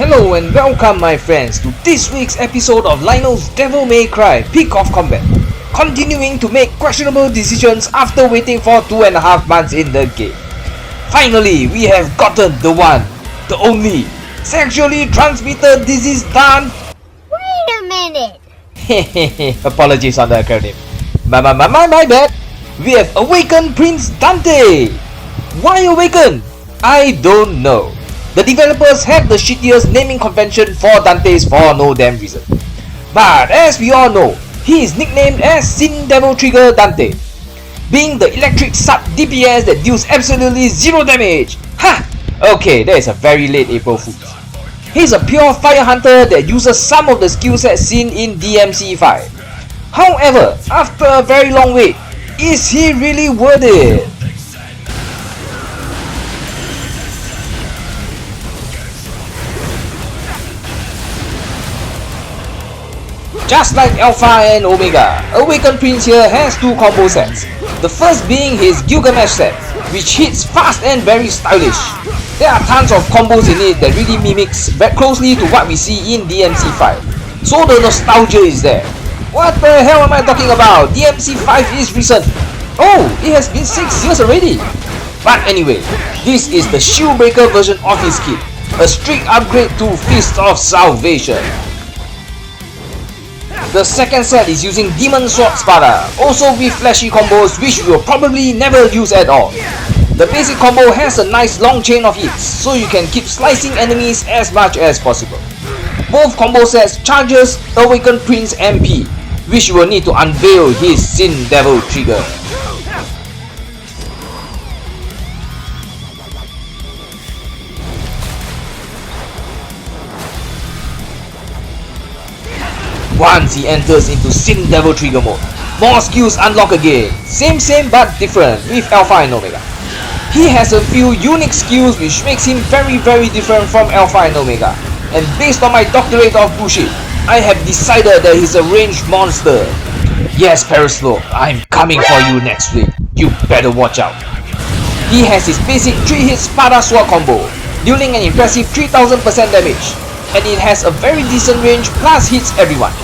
Hello and welcome my friends to this week's episode of Lionel's Devil May Cry Peak of Combat. Continuing to make questionable decisions after waiting for 2.5 months in the game. Finally, we have gotten the one, the only, sexually transmitted disease done. Wait a minute. Apologies on the acronym. My bad. We have awakened Prince Dante. Why awaken? I don't know. The developers had the shittiest naming convention for Dante's for no damn reason. But as we all know, he is nicknamed as Sin Devil Trigger Dante, being the electric sub DPS that deals absolutely zero damage. Ha! Okay, that is a very late April Fool. He's a pure fire hunter that uses some of the skill sets seen in DMC5. However, after a very long wait, is he really worth it? Just like Alpha and Omega, Awakened Prince here has two combo sets. The first being his Gilgamesh set, which hits fast and very stylish. There are tons of combos in it that really mimics very closely to what we see in DMC5. So the nostalgia is there. What the hell am I talking about? DMC5 is recent. Oh, it has been 6 years already. But anyway, this is the Shieldbreaker version of his kit, a strict upgrade to Fist of Salvation. The second set is using Demon Sword Spada, also with flashy combos which you will probably never use at all. The basic combo has a nice long chain of hits, so you can keep slicing enemies as much as possible. Both combo sets charges Awakened Prince MP, which you will need to unveil his Sin Devil Trigger. Once he enters into Sin Devil Trigger mode, more skills unlock again. Same but different with Alpha and Omega. He has a few unique skills which makes him very different from Alpha and Omega. And based on my doctorate of bullshit, I have decided that he's a ranged monster. Yes, Perislope, I'm coming for you next week. You better watch out. He has his basic 3-hit Spada Sword combo, dealing an impressive 3000% damage. And it has a very decent range plus hits everyone.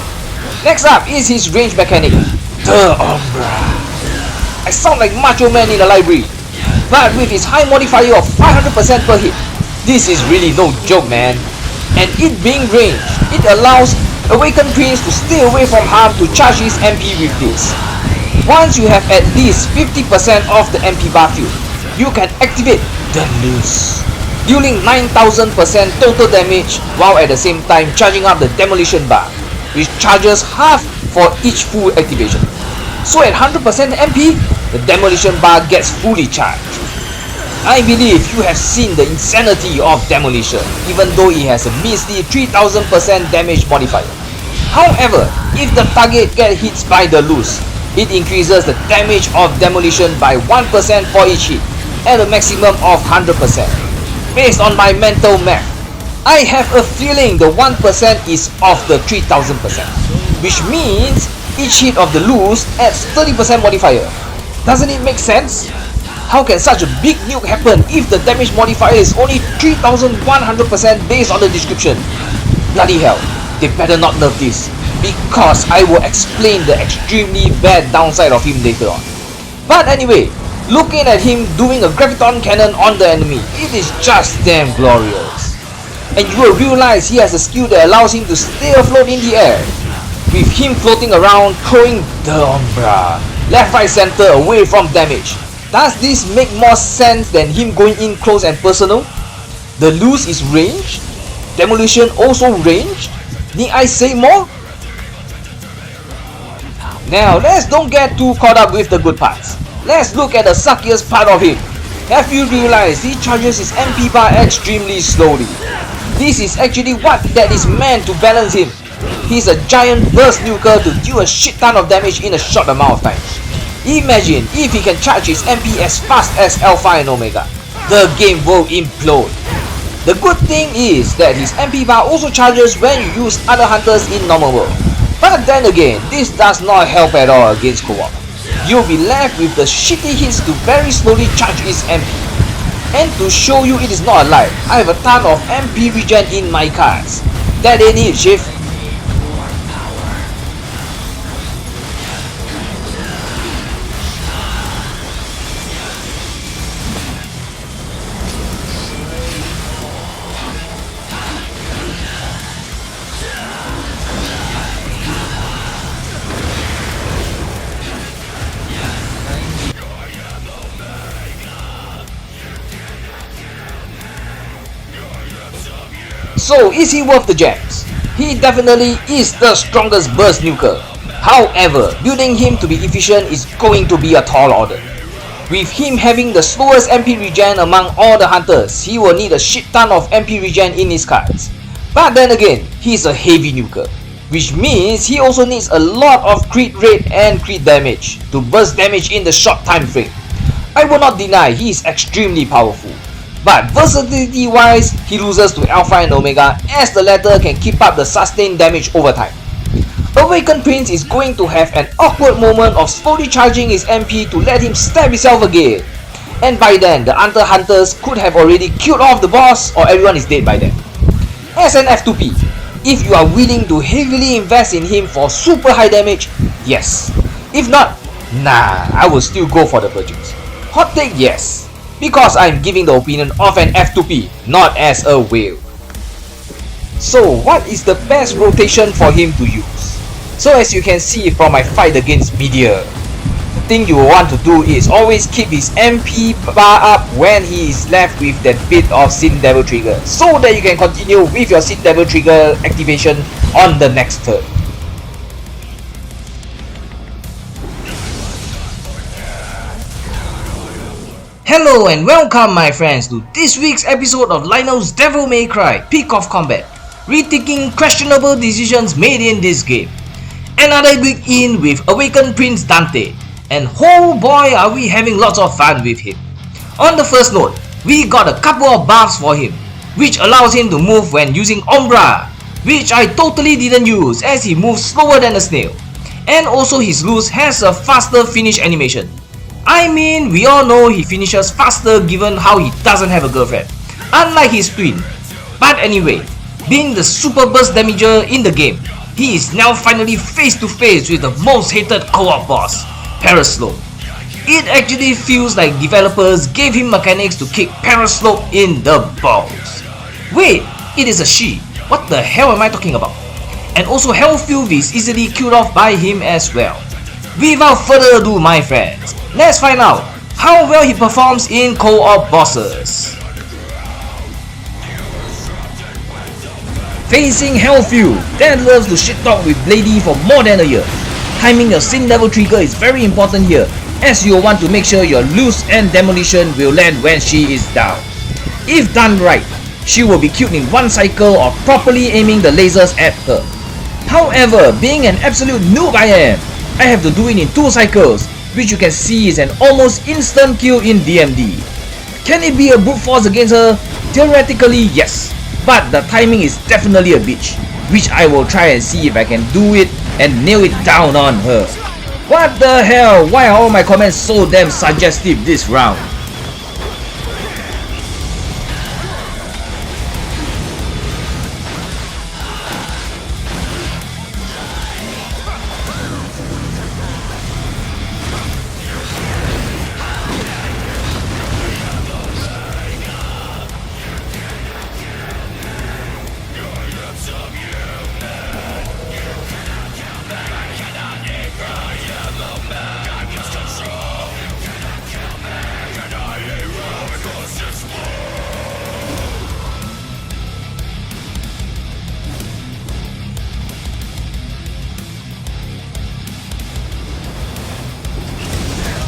Next up is his range mechanic, the Umbra. I sound like Macho Man in a library, but with his high modifier of 500% per hit, this is really no joke, man. And it being ranged, it allows Awakened Prince to stay away from harm to charge his MP with this. Once you have at least 50% of the MP bar filled, you can activate the Noose, dealing 9000% total damage while at the same time charging up the Demolition bar, which charges half for each full activation. So at 100% MP, the Demolition bar gets fully charged. I believe you have seen the insanity of Demolition, even though it has a measly 3000% damage modifier. However, if the target gets hit by the loose, it increases the damage of Demolition by 1% for each hit, at a maximum of 100%. Based on my mental math, I have a feeling the 1% is of the 3000%, which means each hit of the loose adds 30% modifier. Doesn't it make sense? How can such a big nuke happen if the damage modifier is only 3100% based on the description? Bloody hell, they better not nerf this, because I will explain the extremely bad downside of him later on. But anyway, looking at him doing a graviton cannon on the enemy, it is just damn glorious. And you will realize he has a skill that allows him to stay afloat in the air, with him floating around throwing the Umbra left, right, center away from damage. Does this make more sense than him going in close and personal? The loose is ranged, Demolition also ranged. Need I say more? Now let's don't get too caught up with the good parts. Let's look at the suckiest part of him. Have you realized he charges his MP bar extremely slowly? This is actually what that is meant to balance him. He's a giant burst nuker to deal a shit ton of damage in a short amount of time. Imagine if he can charge his MP as fast as Alpha and Omega. The game will implode. The good thing is that his MP bar also charges when you use other hunters in normal world. But then again, this does not help at all against co-op. You'll be left with the shitty hits to very slowly charge his MP. And to show you it is not a lie, I have a ton of MP regen in my cards. That ain't it, Chief. So is he worth the gems? He definitely is the strongest burst nuker. However, building him to be efficient is going to be a tall order. With him having the slowest MP regen among all the hunters, he will need a shit ton of MP regen in his cards. But then again, he is a heavy nuker, which means he also needs a lot of crit rate and crit damage to burst damage in the short time frame. I will not deny he is extremely powerful, but versatility wise, he loses to Alpha and Omega as the latter can keep up the sustained damage over time. Awakened Prince is going to have an awkward moment of slowly charging his MP to let him stab himself again. And by then, the other hunters could have already killed off the boss or everyone is dead by then. As an F2P, if you are willing to heavily invest in him for super high damage, yes. If not, nah, I will still go for the Virgins. Hot take, yes, because I am giving the opinion of an F2P, not as a whale. So what is the best rotation for him to use? So as you can see from my fight against Media, the thing you want to do is always keep his MP bar up when he is left with that bit of Sin Devil trigger, so that you can continue with your Sin Devil trigger activation on the next turn. Hello and welcome my friends to this week's episode of Lionel's Devil May Cry Peak of Combat, rethinking questionable decisions made in this game. Another week in with Awakened Prince Dante, and oh boy are we having lots of fun with him. On the first note, we got a couple of buffs for him, which allows him to move when using Umbra, which I totally didn't use as he moves slower than a snail, and also his loose has a faster finish animation. I mean, we all know he finishes faster given how he doesn't have a girlfriend, unlike his twin. But anyway, being the super burst damager in the game, he is now finally face to face with the most hated co-op boss, Paraslope. It actually feels like developers gave him mechanics to kick Paraslope in the balls. Wait, it is a she. What the hell am I talking about? And also Hellfield is easily killed off by him as well. Without further ado my friends, let's find out how well he performs in co-op bosses. Facing Hellfield, that loves to shit talk with Blady for more than a year. Timing your Sin Devil trigger is very important here, as you will want to make sure your loose and demolition will land when she is down. If done right, she will be killed in one cycle of properly aiming the lasers at her. However, being an absolute noob I am, I have to do it in 2 cycles, which you can see is an almost instant kill in DMD. Can it be a brute force against her? Theoretically yes, but the timing is definitely a bitch, which I will try and see if I can do it and nail it down on her. What the hell, why are all my comments so damn suggestive this round?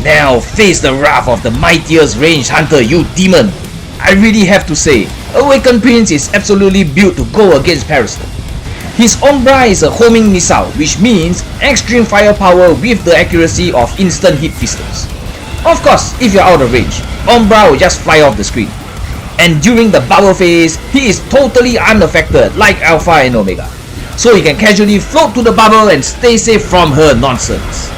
Now face the wrath of the mightiest ranged hunter, you demon! I really have to say, Awakened Prince is absolutely built to go against Paraslope. His Umbra is a homing missile, which means extreme firepower with the accuracy of instant hit pistols. Of course, if you're out of range, Umbra will just fly off the screen. And during the bubble phase, he is totally unaffected like Alpha and Omega, so he can casually float to the bubble and stay safe from her nonsense.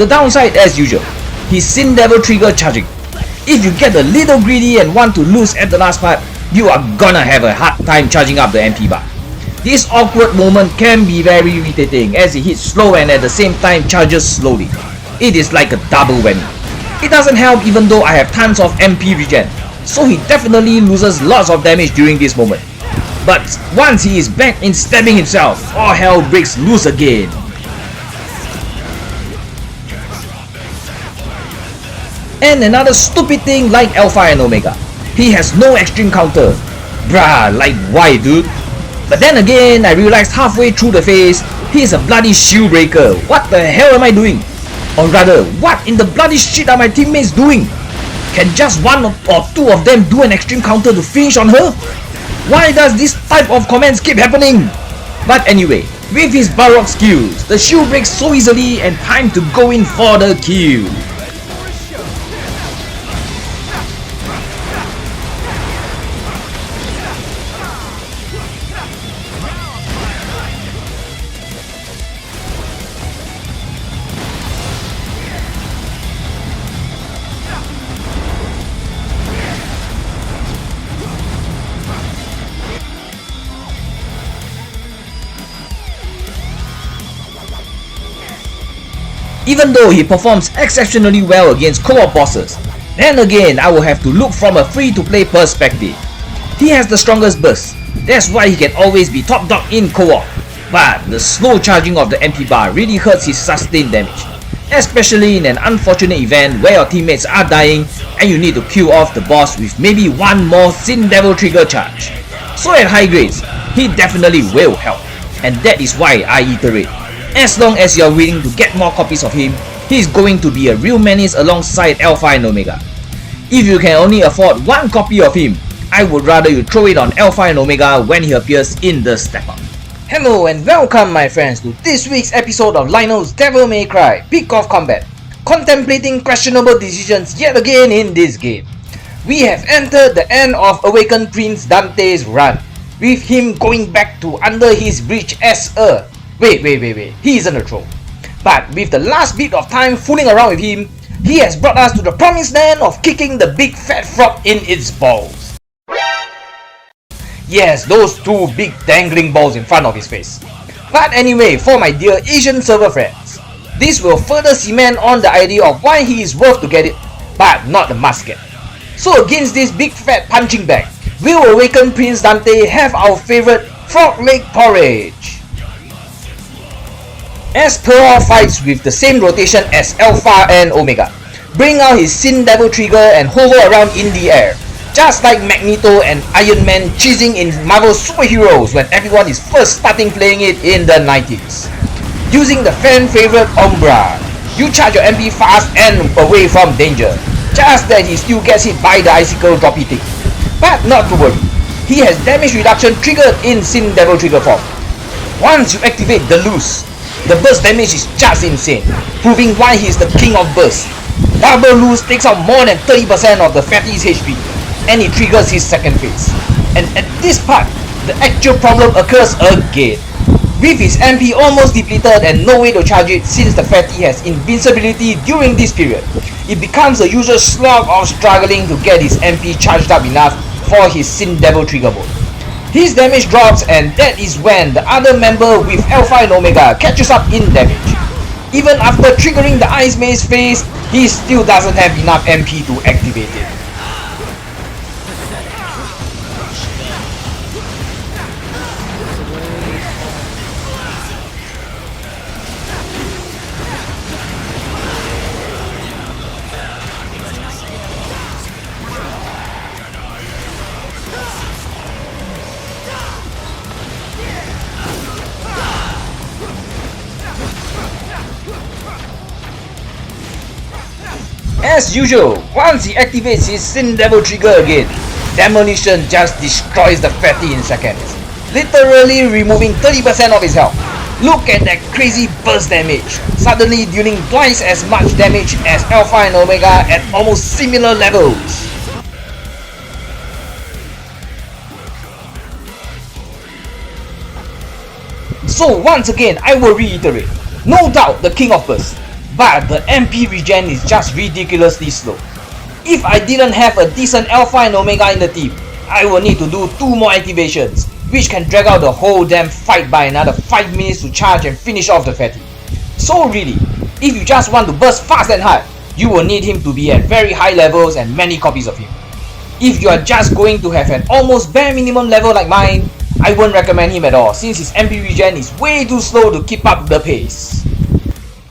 The downside, as usual, his Sin Devil trigger charging. If you get a little greedy and want to lose at the last part, you are gonna have a hard time charging up the MP bar. This awkward moment can be very irritating as it hits slow and at the same time charges slowly. It is like a double whammy. It doesn't help even though I have tons of MP regen, so he definitely loses lots of damage during this moment. But once he is back in stabbing himself, all hell breaks loose again. And another stupid thing like Alpha and Omega. He has no extreme counter. Bruh, like why dude? But then again, I realized halfway through the phase, he is a bloody shield breaker. What the hell am I doing? Or rather, what in the bloody shit are my teammates doing? Can just one or two of them do an extreme counter to finish on her? Why does this type of comments keep happening? But anyway, with his Baroque skills, the shield breaks so easily and time to go in for the kill. Even though he performs exceptionally well against co-op bosses, then again I will have to look from a free-to-play perspective. He has the strongest burst, that's why he can always be top dog in co-op, but the slow charging of the MP bar really hurts his sustained damage, especially in an unfortunate event where your teammates are dying and you need to kill off the boss with maybe one more Sin Devil trigger charge. So at high grades, he definitely will help, and that is why I iterate. As long as you're willing to get more copies of him, he's going to be a real menace alongside Alpha and Omega. If you can only afford one copy of him, I would rather you throw it on Alpha and Omega when he appears in the step up. Hello and welcome my friends to this week's episode of Lionel's Devil May Cry Peak of Combat, contemplating questionable decisions yet again in this game. We have entered the end of Awakened Prince Dante's run, with him going back to under his bridge as a... Wait, he isn't a troll. But with the last bit of time fooling around with him, he has brought us to the promised land of kicking the big fat frog in its balls. Yes, those two big dangling balls in front of his face. But anyway, for my dear Asian server friends, this will further cement on the idea of why he is worth to get it, but not the musket. So against this big fat punching bag, will Awakened Prince Dante have our favorite frog leg porridge? As per all fights with the same rotation as Alpha and Omega, bring out his Sin Devil trigger and hover around in the air, just like Magneto and Iron Man cheesing in Marvel superheroes when everyone is first starting playing it in the 90s. Using the fan favorite Umbra, you charge your MP fast and away from danger, just that he still gets hit by the icicle droppy thing. But not to worry, he has damage reduction triggered in Sin Devil trigger form. Once you activate the loose, the burst damage is just insane, proving why he is the king of burst. Double loose takes out more than 30% of the fatty's HP, and it triggers his second phase. And at this part, the actual problem occurs again. With his MP almost depleted and no way to charge it since the fatty has invincibility during this period, it becomes a usual slog of struggling to get his MP charged up enough for his Sin Devil trigger mode. His damage drops and that is when the other member with Alpha and Omega catches up in damage. Even after triggering the Ice Maze phase, he still doesn't have enough MP to activate it. As usual, once he activates his Sin Devil trigger again, Demolition just destroys the fatty in seconds, literally removing 30% of his health. Look at that crazy burst damage, suddenly dealing twice as much damage as Alpha and Omega at almost similar levels. So once again, I will reiterate, no doubt the king of burst. but the MP regen is just ridiculously slow. If I didn't have a decent Alpha and Omega in the team, I will need to do 2 more activations, which can drag out the whole damn fight by another 5 minutes to charge and finish off the fatty. So really, if you just want to burst fast and hard, you will need him to be at very high levels and many copies of him. If you are just going to have an almost bare minimum level like mine, I won't recommend him at all since his MP regen is way too slow to keep up the pace.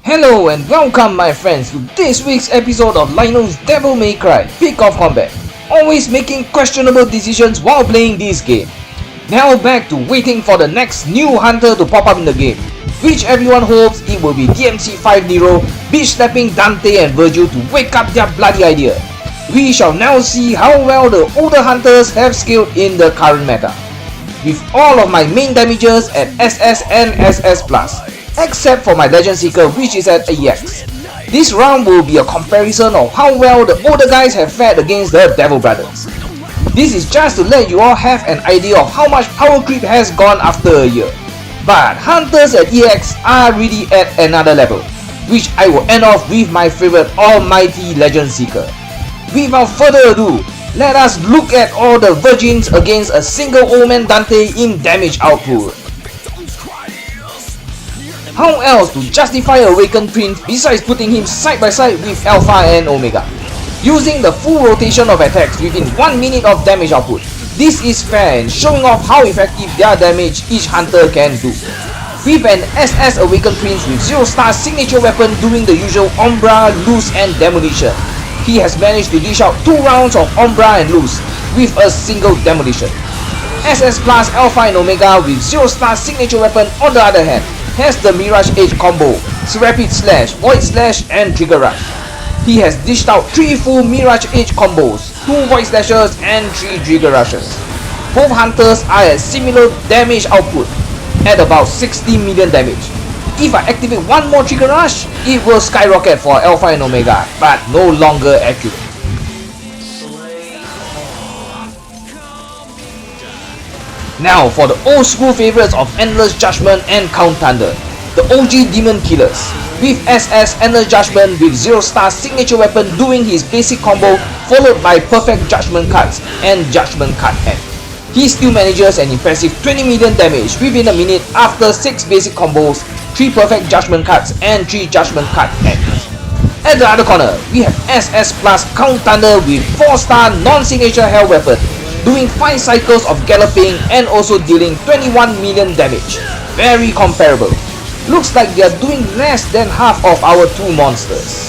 Hello and welcome my friends to this week's episode of Lionel's Devil May Cry Peak of Combat, always making questionable decisions while playing this game. Now back to waiting for the next new hunter to pop up in the game, which everyone hopes it will be DMC5 Nero bitch slapping Dante and Virgil to wake up their bloody idea. We shall now see how well the older hunters have scaled in the current meta. With all of my main damages at SS and SS+, except for my Legend Seeker which is at EX. This round will be a comparison of how well the older guys have fared against the Devil Brothers. This is just to let you all have an idea of how much power creep has gone after a year. But hunters at EX are really at another level, which I will end off with my favorite almighty Legend Seeker. Without further ado, let us look at all the virgins against a single old man Dante in damage output. How else to justify Awakened Prince besides putting him side by side with Alpha and Omega? Using the full rotation of attacks within 1 minute of damage output. This is fair and showing off how effective their damage each hunter can do. With an SS Awakened Prince with 0-star signature weapon doing the usual Umbra, Loose and Demolition, he has managed to dish out 2 rounds of Umbra and Loose with a single Demolition. SS plus Alpha and Omega with 0-star signature weapon on the other hand has the Mirage Edge combo, Rapid Slash, Void Slash and Trigger Rush. He has dished out 3 full Mirage Edge combos, 2 Void Slashes and 3 Trigger Rushes. Both hunters are at similar damage output at about 60 million damage. If I activate 1 more Trigger Rush, it will skyrocket for Alpha and Omega, but no longer accurate. Now for the old school favorites of Endless Judgment and Count Thunder, the OG Demon Killers, with SS Endless Judgment with 0-star signature weapon doing his basic combo followed by Perfect Judgment Cuts and Judgment Cut Hand. He still manages an impressive 20 million damage within a minute after 6 basic combos, 3 Perfect Judgment Cuts and 3 Judgment Cut Hands. At the other corner, we have SS plus Count Thunder with 4-star non-signature Hell weapon, doing 5 cycles of galloping and also dealing 21 million damage. Very comparable. Looks like they are doing less than half of our 2 monsters.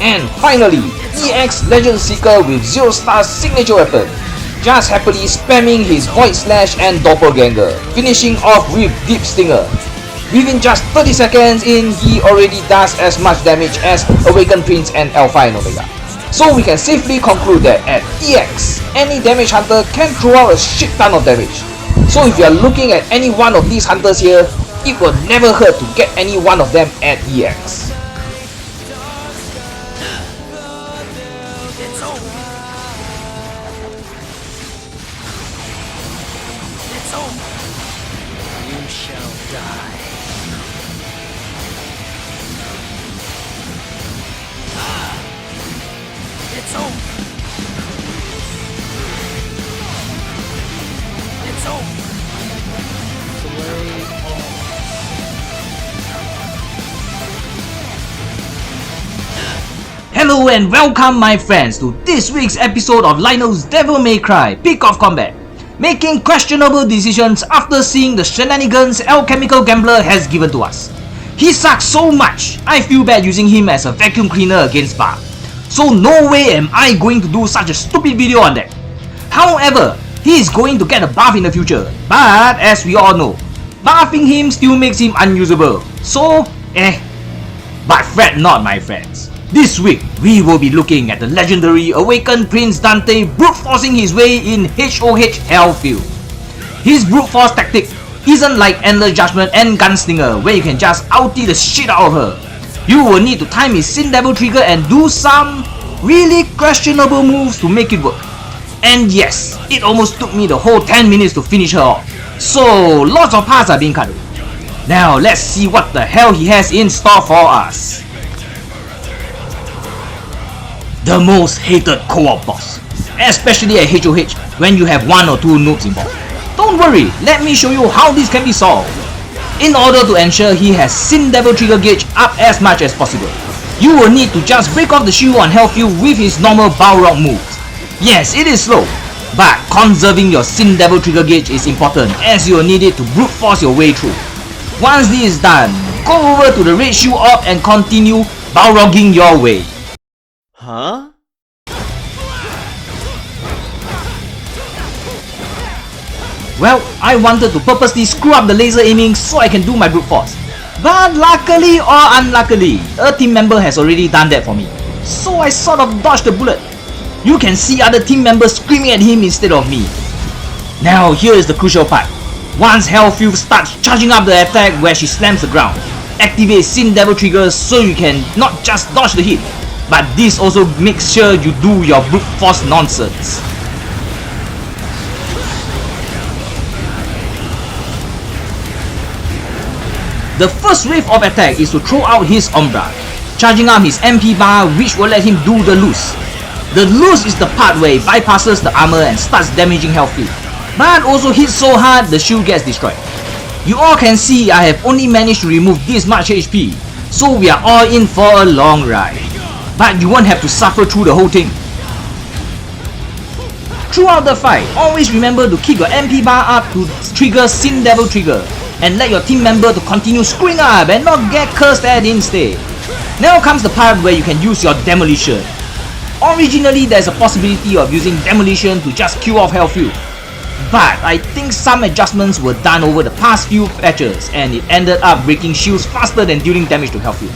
And finally, EX Legend Seeker with 0-star signature weapon, just happily spamming his Void Slash and Doppelganger, finishing off with Deep Stinger. Within just 30 seconds in, he already does as much damage as Awakened Prince and Alpha and Omega. So we can safely conclude that at EX, any damage hunter can throw out a shit ton of damage. So if you are looking at any one of these hunters here, it will never hurt to get any one of them at EX. Hello and welcome my friends to this week's episode of Lionel's Devil May Cry Peak of Combat, making questionable decisions after seeing the shenanigans Alchemical Gambler has given to us. He sucks so much, I feel bad using him as a vacuum cleaner against Bar. So no way am I going to do such a stupid video on that. However, he is going to get a buff in the future, but as we all know, buffing him still makes him unusable. So, But fret not my friends. This week, we will be looking at the legendary Awakened Prince Dante brute forcing his way in HOH Hellfield. His brute force tactic, isn't like Endless Judgment and Gunslinger where you can just ulti the shit out of her. You will need to time his Sin Devil trigger and do some really questionable moves to make it work. And yes, it almost took me the whole 10 minutes to finish her off. So lots of parts are being cut away. Now let's see what the hell he has in store for us. The most hated co-op boss, especially at HOH when you have 1 or 2 noobs involved. Don't worry, let me show you how this can be solved. In order to ensure he has Sin Devil trigger gauge up as much as possible, you will need to just break off the shield on Hellfield with his normal Balrog moves. Yes, it is slow, but conserving your Sin Devil trigger gauge is important as you will need it to brute force your way through. Once this is done, go over to the red shield orb and continue Balrogging your way. Huh? Well, I wanted to purposely screw up the laser aiming so I can do my brute force. But luckily or unluckily, a team member has already done that for me. So I sort of dodged the bullet. You can see other team members screaming at him instead of me. Now here is the crucial part. Once Hellfield starts charging up the attack where she slams the ground, activate Sin Devil triggers so you can not just dodge the hit, but this also makes sure you do your brute force nonsense. The first wave of attack is to throw out his Umbra, charging up his MP bar which will let him do the loose. The loose is the part where he bypasses the armor and starts damaging Hellfield, but also hits so hard the shield gets destroyed. You all can see I have only managed to remove this much HP, so we are all in for a long ride. But you won't have to suffer through the whole thing. Throughout the fight, always remember to keep your MP bar up to trigger Sin Devil trigger, and let your team member to continue screwing up and not get cursed at instead. Now comes the part where you can use your Demolition. Originally there's a possibility of using Demolition to just kill off Hellfield, but I think some adjustments were done over the past few patches and it ended up breaking shields faster than dealing damage to Hellfield.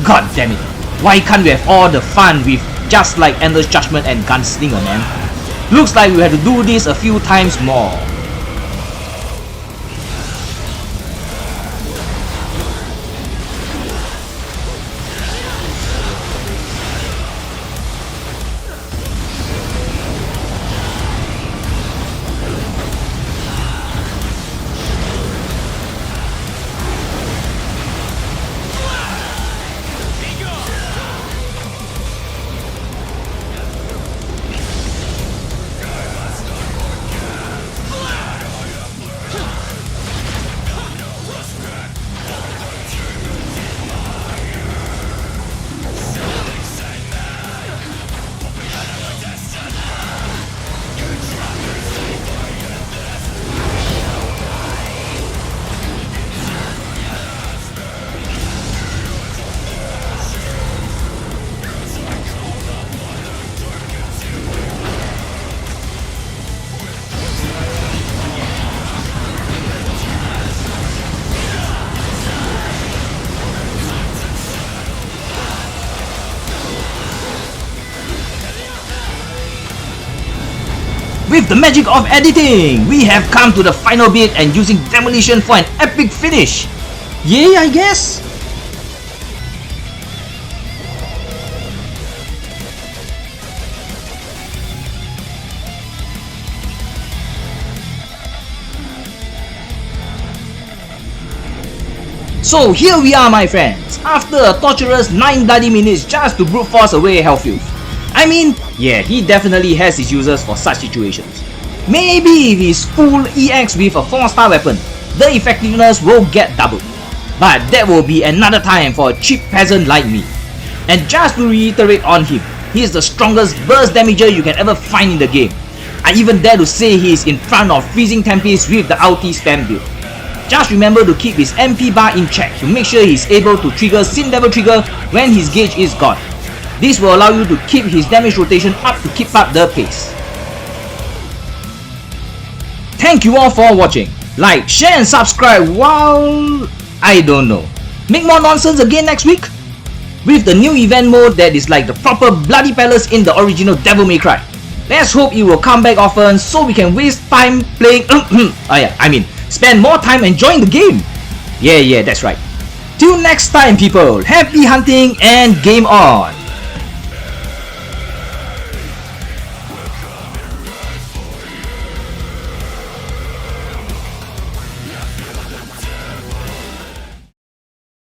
God damn it, why can't we have all the fun with just like Endless Judgment and Gunslinger, man? Looks like we have to do this a few times more. With the magic of editing, we have come to the final bit and using Demolition for an epic finish. Yay, I guess? So here we are, my friends, after a torturous 9 bloody minutes just to brute force away Hellfield. I mean, yeah, he definitely has his uses for such situations. Maybe if he's full EX with a 4-star weapon, the effectiveness will get doubled. But that will be another time for a cheap peasant like me. And just to reiterate on him, he is the strongest burst damager you can ever find in the game. I even dare to say he is in front of Freezing Tempest with the ulti spam build. Just remember to keep his MP bar in check to make sure he is able to trigger Sin Devil trigger when his gauge is gone. This will allow you to keep his damage rotation up to keep up the pace. Thank you all for watching. Like, share and subscribe while... I don't know. Make more nonsense again next week? With the new event mode that is like the proper Bloody Palace in the original Devil May Cry. Let's hope it will come back often so we can waste time playing spend more time enjoying the game. Yeah, that's right. Till next time people, happy hunting and game on!